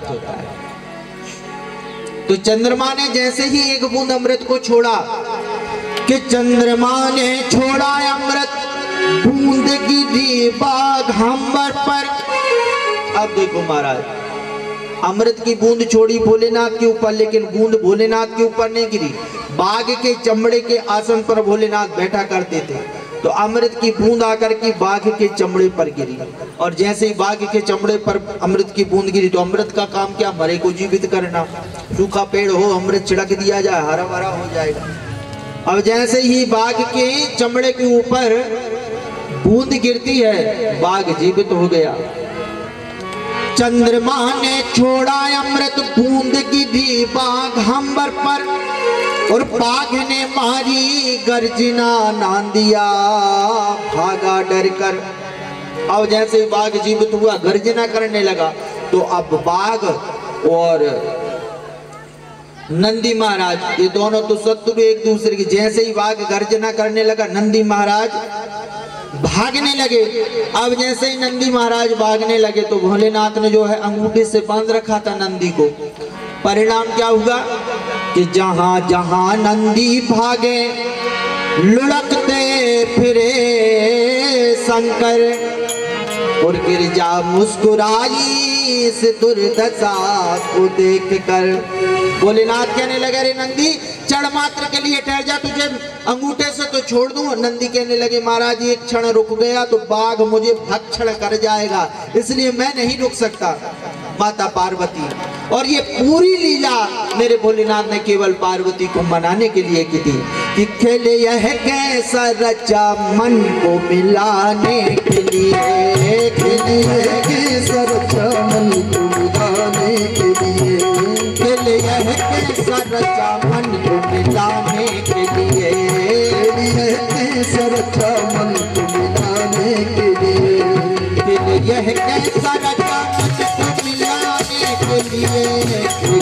प्राप्त होता है। तो चंद्रमा ने जैसे ही एक बूंद अमृत को छोड़ा कि चंद्रमा ने छोड़ा अमृत, बूंद गिरी बाघंबर पर। अब देखो महाराज, अमृत की बूंद छोड़ी भोलेनाथ के ऊपर, लेकिन बूंद भोलेनाथ के ऊपर नहीं गिरी। बाघ के चमड़े के आसन पर भोलेनाथ बैठा करते थे, तो अमृत की बूंद आकर के बाघ के चमड़े पर गिरी। और जैसे ही बाघ के चमड़े पर अमृत की बूंद गिरी, तो अमृत का काम क्या, मरे को जीवित करना। सूखा पेड़ हो, अमृत छिड़क दिया जाए, हरा भरा हो जाएगा। अब जैसे ही बाघ के चमड़े के ऊपर बूंद गिरती है, बाघ जीवित हो गया। चंद्रमा ने छोड़ा अमृत, बूंद गिरी बाघंबर पर, और बाघ ने मारी गर्जना, नांदिया भागा डर कर। अब जैसे बाघ जीवित हुआ, गर्जना करने लगा, तो अब बाघ और नंदी महाराज, ये दोनों तो शत्रु एक दूसरे की। जैसे ही बाघ गर्जना करने लगा, नंदी महाराज भागने लगे। अब जैसे ही नंदी महाराज भागने लगे, तो भोलेनाथ ने जो है अंगूठे से बांध रखा था नंदी को। परिणाम क्या हुआ कि जहां जहां नंदी भागे, लुढ़कते फिरे शंकर, और गिरजा मुस्कुराई इस दुर्दशा को देख कर। भोलेनाथ कहने लगे, रे नंदी, क्षण मात्र के लिए ठहर जा, तुझे अंगूठे से तो छोड़ दूं। नंदी कहने लगे, महाराज एक क्षण रुक गया तो बाघ मुझे भक्षण कर जाएगा, इसलिए मैं नहीं रुक सकता। माता पार्वती, और ये पूरी लीला मेरे भोलेनाथ ने केवल पार्वती को मनाने के लिए की थी कि खेले यह कैसा रचा मन को मिलाने के लिए, खेले यह कैसा रचा मन को मिलाने के लिए, खेले यह कैसा रचा मन को मिलाने के लिए, खेले यह कैसा रचा मन को मिलाने के लिए, खेले यह कैसा रचा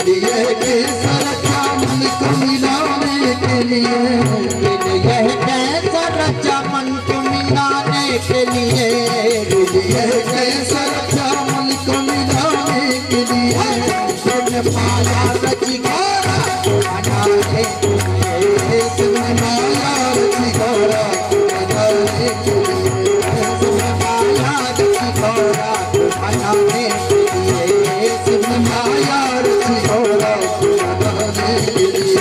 यह कैसा रचा मन को मिलाने के लिए, यह कैसा रचा मन को मिलाने के लिए, यह कैसा रचा मन को मिलाने के लिए, तुमने माया रची घोरा बनाने के लिए, तुमने माया रची घोरा बनाने के लिए, तुमने माया रची घोरा बनाने के लिए, तुमने माया रची घोरा बनाने के लिए।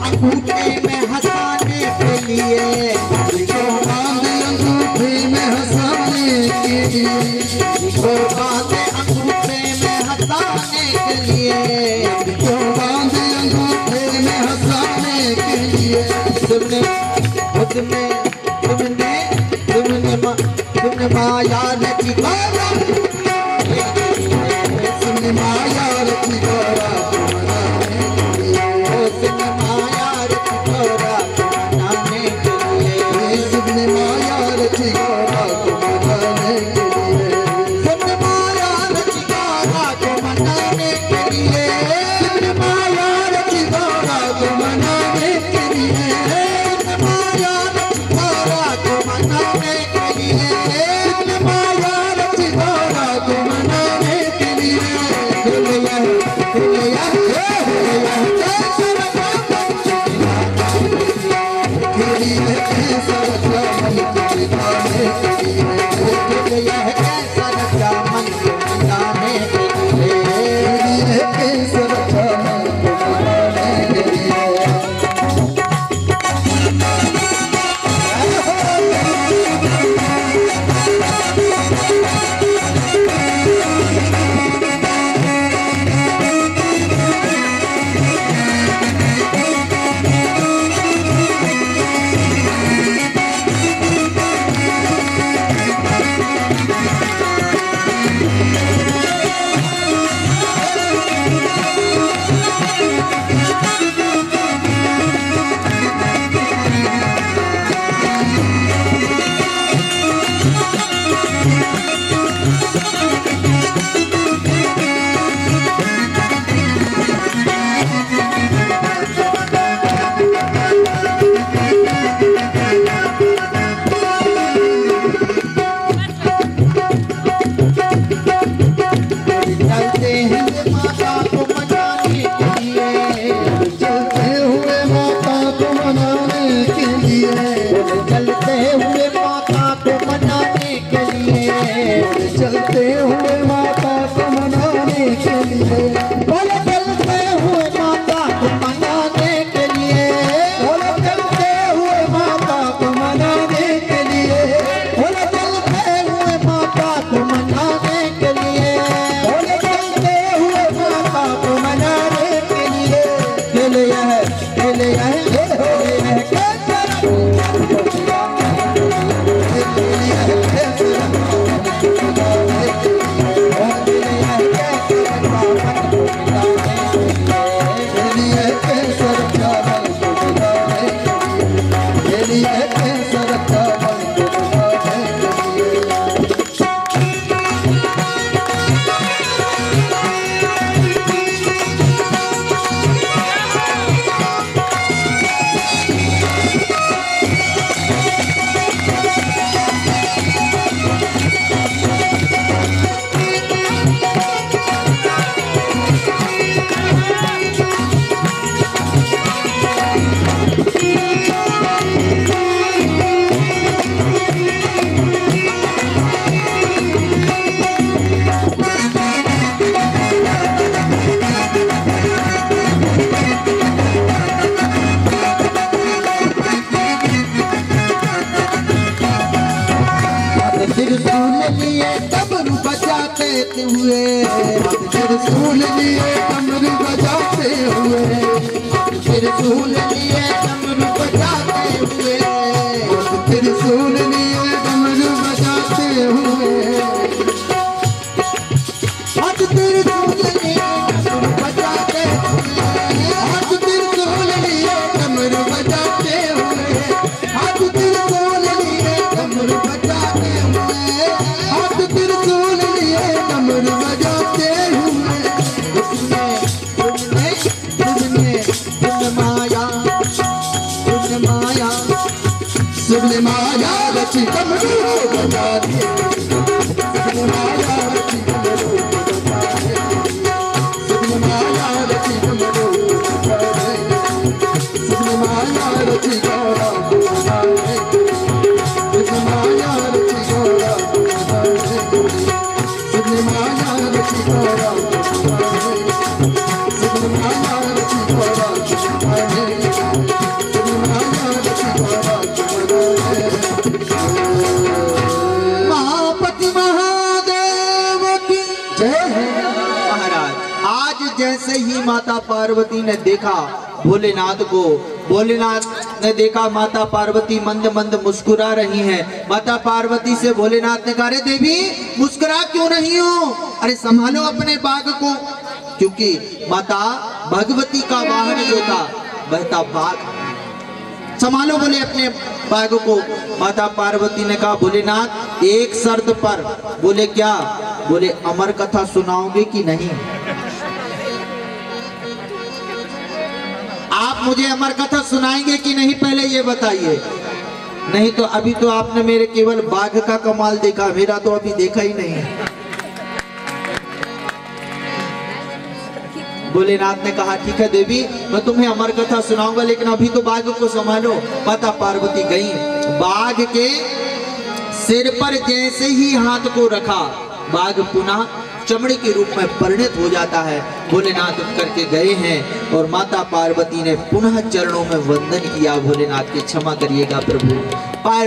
अंगूठे में हंसाने के लिए, अंगूठे में हंसाने के लिए, बांधे अंगूठे में हंसाने के लिए, अंगूठे में हंसाने के लिए, तुमने माया रची घोरा, तुमने माया रची घोरा, लेते हुए, त्रिशूल लिए डमरू बजाते हुए, त्रिशूल लिए डमरू बजाते हुए, त्रिशूल लिए डमरू बजाते हुए, हाथ त्रिशूल लिए डमरू बजाते हुए, हाथ त्रिशूल लिए डमरू बजाते हुए, हाथ त्रिशूल लिए डमरू बजाते हुए, हाथ त्रिशूल लिए डमरू बजाते हुए। सुन माया रची डमरू बजाते, सुन माया रची डमरू बजाते, सुन माया रची डमरू बजाते, सुन माया रची गौरा बजाते, सुन माया रची गौरा बजाते, सुन माया रची गौरा बजाते, सुन माया रची गौरा बजाते, सुन माया रची गौरा जैसे ही माता पार्वती ने देखा भोलेनाथ को, भोलेनाथ ने देखा माता पार्वती मंद मंद मुस्कुरा रही हैं। माता पार्वती से भोलेनाथ ने कहा, अरे देवी मुस्कुरा क्यों नहीं हो, अरे संभालो अपने बाघ को, क्योंकि माता भगवती का वाहन जो था वह था बाघ, संभालो बोले अपने बाघ को। माता पार्वती ने कहा, भोलेनाथ एक शर्त पर। बोले क्या? बोले अमर कथा सुनाओगे कि नहीं? आप मुझे अमर कथा सुनाएंगे कि नहीं, पहले ये बताइए। नहीं तो अभी तो आपने मेरे केवल बाघ का कमाल देखा, मेरा तो अभी देखा ही नहीं है। भोलेनाथ ने कहा, ठीक है देवी मैं तुम्हें अमर कथा सुनाऊंगा, लेकिन अभी तो बाघ को संभालो। माता पार्वती गई, बाघ के सिर पर जैसे ही हाथ को रखा, बाघ पुनः चमड़े के रूप में परिणत हो जाता है। भोलेनाथ उठ करके गए हैं और माता पार्वती ने पुनः चरणों में वंदन किया, भोलेनाथ की क्षमा करिएगा प्रभु, पर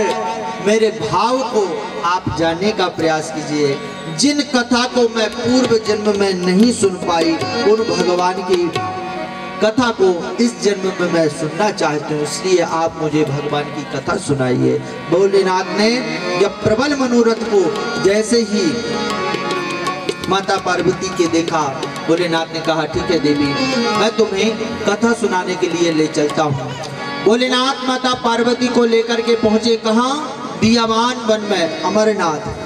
मेरे भाव को आप जानने का प्रयास कीजिए। जिन कथा को मैं पूर्व जन्म में नहीं सुन पाई, उन भगवान की कथा को इस जन्म में मैं सुनना चाहती हूँ, इसलिए आप मुझे भगवान की कथा सुनाइए। भोलेनाथ ने जब प्रबल मनोरथ को जैसे ही माता पार्वती के देखा, भोलेनाथ ने कहा, ठीक है देवी मैं तुम्हें कथा सुनाने के लिए ले चलता हूँ। भोलेनाथ माता पार्वती को लेकर के पहुंचे कहाँ? दियावान वन में, अमरनाथ।